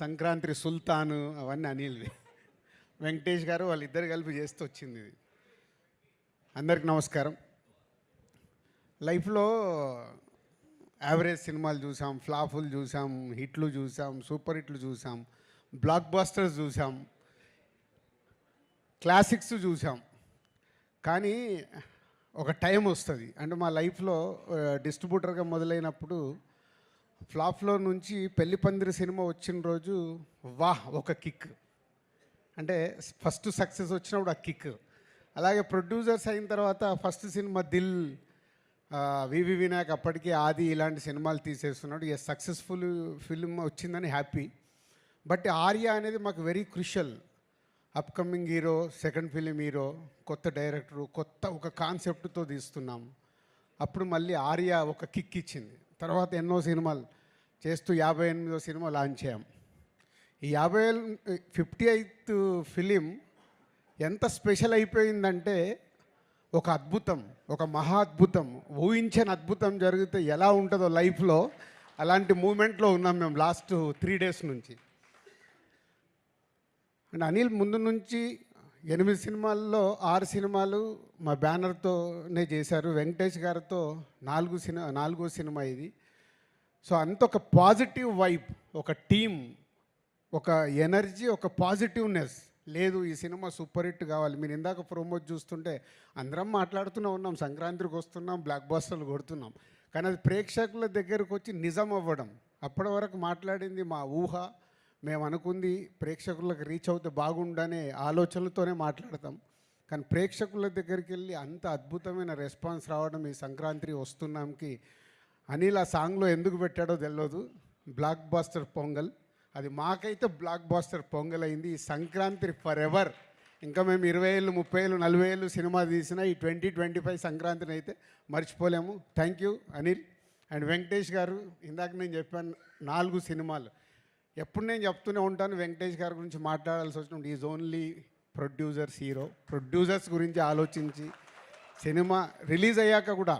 సంక్రాంతి సుల్తాను అవన్నీ అనిల్వి. వెంకటేష్ గారు వాళ్ళిద్దరు కలిపి చేస్తూ వచ్చింది ఇది. అందరికి నమస్కారం. లైఫ్లో యావరేజ్ సినిమాలు చూసాం, ఫ్లాపులు చూసాం, హిట్లు చూసాం, సూపర్ హిట్లు చూసాం, బ్లాక్ బాస్టర్స్ చూసాం, క్లాసిక్స్ చూసాం. కానీ ఒక టైం వస్తుంది, అంటే మా లైఫ్లో డిస్ట్రిబ్యూటర్గా మొదలైనప్పుడు ఫ్లాప్లో నుంచి పెళ్లి పందిరి సినిమా వచ్చిన రోజు వాహ్ ఒక కిక్, అంటే ఫస్ట్ సక్సెస్ వచ్చినప్పుడు ఆ కిక్. అలాగే ప్రొడ్యూసర్స్ అయిన తర్వాత ఫస్ట్ సినిమా దిల్, వివి వినాయక్ అప్పటికి ఆది ఇలాంటి సినిమాలు తీసేస్తున్నాడు. ఏ సక్సెస్ఫుల్ ఫిల్మ్ వచ్చిందని హ్యాపీ. బట్ ఆర్య అనేది మాకు very crucial. Upcoming hero, second film hero, కొత్త డైరెక్టరు, కొత్త ఒక కాన్సెప్ట్తో తీస్తున్నాం. అప్పుడు మళ్ళీ ఆర్య ఒక కిక్ ఇచ్చింది. తర్వాత ఎన్నో సినిమాలు చేస్తూ 58వ సినిమా లాంచ్ చేయం. ఈ 58th ఫిలిం ఎంత స్పెషల్ అయిపోయిందంటే ఒక అద్భుతం, ఒక మహా అద్భుతం, ఊహించని అద్భుతం జరిగితే ఎలా ఉంటుందో లైఫ్లో అలాంటి మూమెంట్లో ఉన్నాం మేము లాస్ట్ 3 days నుంచి. అండ్ అనిల్ ముందు నుంచి 8 సినిమాల్లో 6 సినిమాలు మా బ్యానర్తోనే చేశారు. వెంకటేష్ గారితో 4వ సినిమా ఇది. సో అంత ఒక పాజిటివ్ వైబ్, ఒక టీమ్, ఒక ఎనర్జీ, ఒక పాజిటివ్నెస్. లేదు ఈ సినిమా సూపర్ హిట్ కావాలి. మీరు ఇందాక ప్రోమోట్ చూస్తుంటే అందరం మాట్లాడుతూనే ఉన్నాం, సంక్రాంతికి వస్తున్నాం, బ్లాక్ బాస్టర్లు కొడుతున్నాం. కానీ అది ప్రేక్షకుల దగ్గరకు వచ్చి నిజం అవ్వడం. అప్పటి వరకు మాట్లాడింది మా ఊహ, మేము అనుకుంది ప్రేక్షకులకు రీచ్ అవుతే బాగుండనే ఆలోచనలతోనే మాట్లాడతాం. కానీ ప్రేక్షకుల దగ్గరికి వెళ్ళి అంత అద్భుతమైన రెస్పాన్స్ రావడం ఈ సంక్రాంతి వస్తున్నాంకి అనిల్ ఆ సాంగ్లో ఎందుకు పెట్టాడో తెలియదు. బ్లాక్ బాస్టర్ పొంగల్, అది మాకైతే బ్లాక్ బాస్టర్ పొంగల్ అయింది. ఈ సంక్రాంతి ఫర్ ఎవర్. ఇంకా మేము 20 ఏళ్ళు, 30 ఏళ్ళు, 40 ఏళ్ళు సినిమా తీసినా ఈ 2025 సంక్రాంతిని అయితే మర్చిపోలేము. Thank you Anil and Venkatesh గారు. ఇందాక నేను చెప్పాను 4 సినిమాలు. ఎప్పుడు నేను చెప్తూనే ఉంటాను వెంకటేష్ గారి గురించి మాట్లాడాల్సి వచ్చినప్పుడు is only producers hero. Producers గురించి ఆలోచించి సినిమా రిలీజ్ అయ్యాక కూడా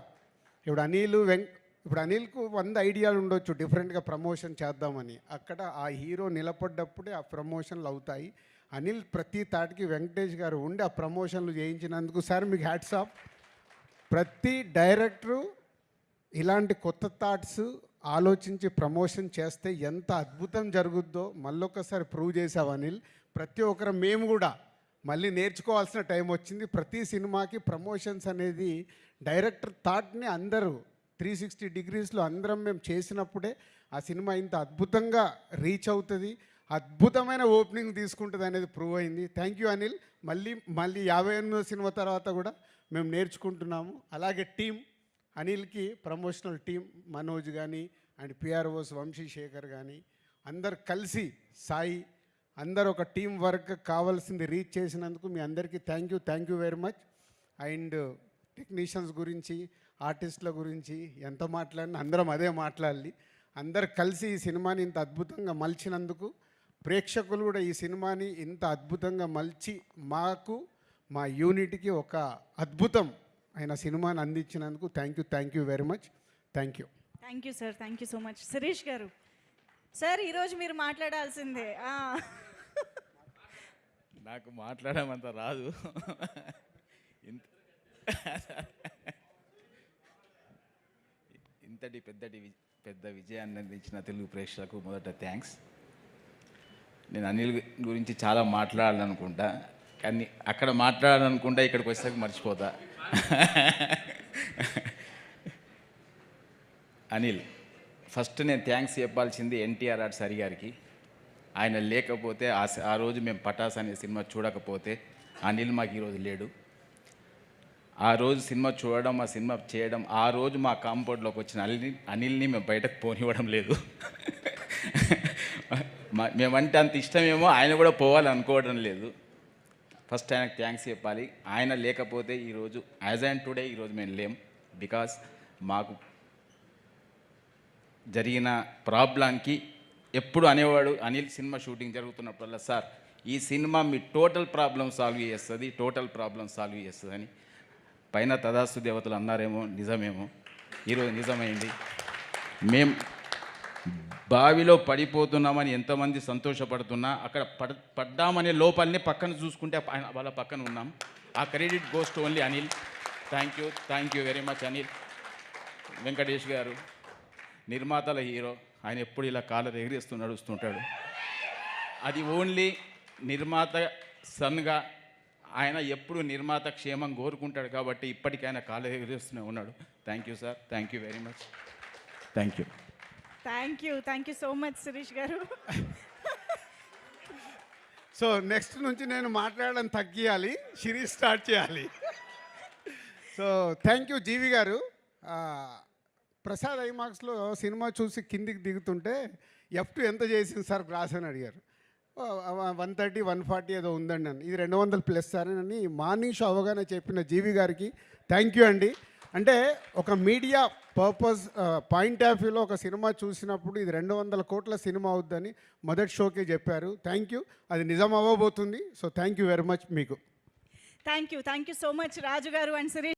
ఇప్పుడు అనిల్కు 100 ఐడియాలు ఉండొచ్చు డిఫరెంట్గా ప్రమోషన్ చేద్దామని. అక్కడ ఆ హీరో నిలబడ్డప్పుడే ఆ ప్రమోషన్లు అవుతాయి. అనిల్ ప్రతి తాటికి వెంకటేష్ గారు ఉండి ఆ ప్రమోషన్లు చేయించినందుకు సార్ మీకు హ్యాట్స్ ఆఫ్. ప్రతి డైరెక్టరు ఇలాంటి కొత్త థాట్స్ ఆలోచించి ప్రమోషన్ చేస్తే ఎంత అద్భుతం జరుగుద్దో మళ్ళొకసారి ప్రూవ్ చేసావు అనిల్. ప్రతి ఒక్కరు మేము కూడా మళ్ళీ నేర్చుకోవాల్సిన టైం వచ్చింది. ప్రతి సినిమాకి ప్రమోషన్స్ అనేది డైరెక్టర్ థాట్ని అందరూ 360 degreesలో అందరం మేము చేసినప్పుడే ఆ సినిమా ఇంత అద్భుతంగా రీచ్ అవుతుంది, అద్భుతమైన ఓపెనింగ్ తీసుకుంటుంది అనేది ప్రూవ్ అయింది. Thank you Anil. మళ్ళీ 58వ సినిమా తర్వాత కూడా మేము నేర్చుకుంటున్నాము. అలాగే టీం అనిల్కి ప్రమోషనల్ టీం మనోజ్ కానీ అండ్ పిఆర్ఓస్ వంశీశేఖర్ కానీ అందరు కలిసి సాయి అందరు ఒక టీం వర్క్ కావాల్సింది రీచ్ చేసినందుకు మీ అందరికీ thank you very much. And technicians గురించి, ఆర్టిస్టుల గురించి ఎంత మాట్లాడినా అందరం అదే మాట్లాడాలి. అందరు కలిసి ఈ సినిమాని ఇంత అద్భుతంగా మలిచినందుకు, ప్రేక్షకులు కూడా ఈ సినిమాని ఇంత అద్భుతంగా మలిచి మాకు మా యూనిట్కి ఒక అద్భుతం అయిన సినిమాని అందించినందుకు thank you very much. Thank you sir. Thank you so much. Sirish గారు సార్, ఈరోజు మీరు మాట్లాడాల్సిందే. నాకు మాట్లాడమంత రాదు. ఇంతటి పెద్ద విజయాన్ని అందించిన తెలుగు ప్రేక్షకులకు మొదట థ్యాంక్స్. నేను అనిల్ గురించి చాలా మాట్లాడాలనుకుంటా, కానీ అక్కడ మాట్లాడాలనుకుంటా ఇక్కడికి వచ్చేసరికి మర్చిపోతా. అనిల్ ఫస్ట్ నేను థ్యాంక్స్ చెప్పాల్సింది ఎన్టీఆర్ ఆర్ట్స్ హరి గారికి. ఆయన లేకపోతే ఆ రోజు మేము పటాస్ అనే సినిమా చూడకపోతే అనిల్ మాకు ఈరోజు లేడు. ఆ రోజు సినిమా చూడడం, ఆ సినిమా చేయడం, ఆ రోజు మా కాంపౌండ్లోకి వచ్చిన అనిల్ని మేము బయటకు పోనివ్వడం లేదు. మేమంటే అంత ఇష్టమేమో, ఆయన కూడా పోవాలనుకోవడం లేదు. ఫస్ట్ ఆయనకు థ్యాంక్స్ చెప్పాలి. ఆయన లేకపోతే ఈరోజు యాజ్ అండ్ టుడే ఈరోజు మేము లేం. బికాస్ మాకు జరిగిన ప్రాబ్లంకి ఎప్పుడు అనేవాడు అనిల్ సినిమా షూటింగ్ జరుగుతున్నప్పుడల్లా, సార్ ఈ సినిమా మీ టోటల్ ప్రాబ్లం సాల్వ్ చేస్తుంది అని. పైన తదాస్తు దేవతలు అన్నారేమో, నిజమేమో, ఈరోజు నిజమైంది. బావిలో పడిపోతున్నామని ఎంతమంది సంతోషపడుతున్నా అక్కడ పడ్డామనే లోపలనే పక్కన చూసుకుంటే వాళ్ళ పక్కన ఉన్నాం. ఆ credit goes to only Anil. Thank you very much Anil. Venkatesh గారు నిర్మాతల హీరో, ఆయన ఎప్పుడు ఇలా కాలర్ ఎగిరేస్తూ నడుస్తుంటాడు. అది ఓన్లీ నిర్మాత సన్గా ఆయన ఎప్పుడు నిర్మాత క్షేమం కోరుకుంటాడు కాబట్టి ఇప్పటికైనా కాలర్ ఎగిరేస్తూనే ఉన్నాడు. Thank you sir, thank you very much. Thank you. Thank you so much Sirish గారు. సో నెక్స్ట్ నుంచి నేను మాట్లాడడం తగ్గియాలి, సిరీస్ స్టార్ట్ చేయాలి. సో థ్యాంక్ యూ జీవి గారు. ప్రసాద్ ఐమాక్స్లో సినిమా చూసి కిందికి దిగుతుంటే F2 ఎంత చేసింది సార్ గ్రాస్ అని అడిగారు. 130, 140 ఏదో ఉందండి అని. ఇది 200+ సార్ అని మార్నింగ్ షో అవగానే చెప్పిన జీవి గారికి థ్యాంక్ యూ అండి. అంటే ఒక మీడియా పర్పస్ పాయింట్ ఆఫ్ వ్యూలో ఒక సినిమా చూసినప్పుడు ఇది 200 కోట్ల సినిమా అవుద్దని మొదటి షోకే చెప్పారు. Thank you. అది నిజం అవ్వబోతుంది. So thank you very much మీకు. Thank you so much Raju గారు అండ్ శిరీష్.